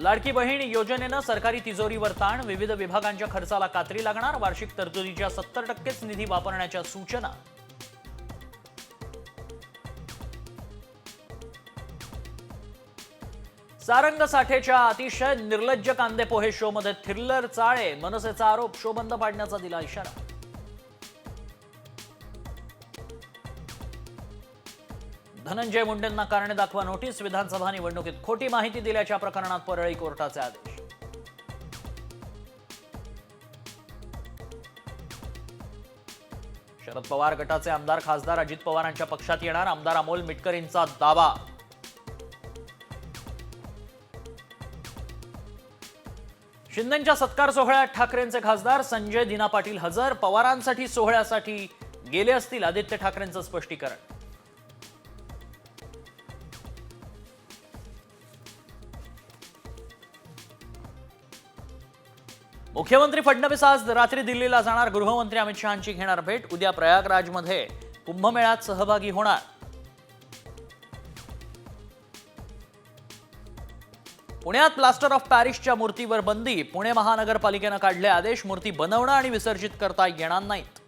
लाडकी बहीण योजनेनं सरकारी तिजोरीवर ताण, विविध विभागांच्या खर्चाला कात्री लागणार, वार्षिक तरतुदीच्या 70%च निधी वापरण्याच्या सूचना. सारंग साठेच्या अतिशय निर्लज्ज कांदे पोहे शो मध्ये थ्रिलर चाळे, मनसेचा आरोप, शो बंद पाडण्याचा दिला इशारा. धनंजय मुंडेंना कारणे दाखवा नोटीस, विधानसभा निवडणुकीत खोटी माहिती दिल्याच्या प्रकरणात परळी कोर्टाचे आदेश. शरद पवार गटाचे आमदार खासदार अजित पवारांच्या पक्षात येणार, आमदार अमोल मिटकरींचा दावा. शिंदेंच्या सत्कार सोहळ्यात ठाकरेंचे खासदार संजय दिना पाटील हजर, पवारांसाठी सोहळ्यासाठी गेले असतील आदित्य ठाकरेंचं स्पष्टीकरण. मुख्यमंत्री फडणवीस आज रात्री दिल्लीला जाणार, गृहमंत्री अमित शहांची घेणार भेट, उद्या प्रयागराजमध्ये कुंभमेळ्यात सहभागी होणार. पुण्यात प्लास्टर ऑफ पॅरिसच्या मूर्तीवर बंदी, पुणे महानगरपालिकेनं काढले आदेश, मूर्ती बनवणं आणि विसर्जित करता येणार नाहीत.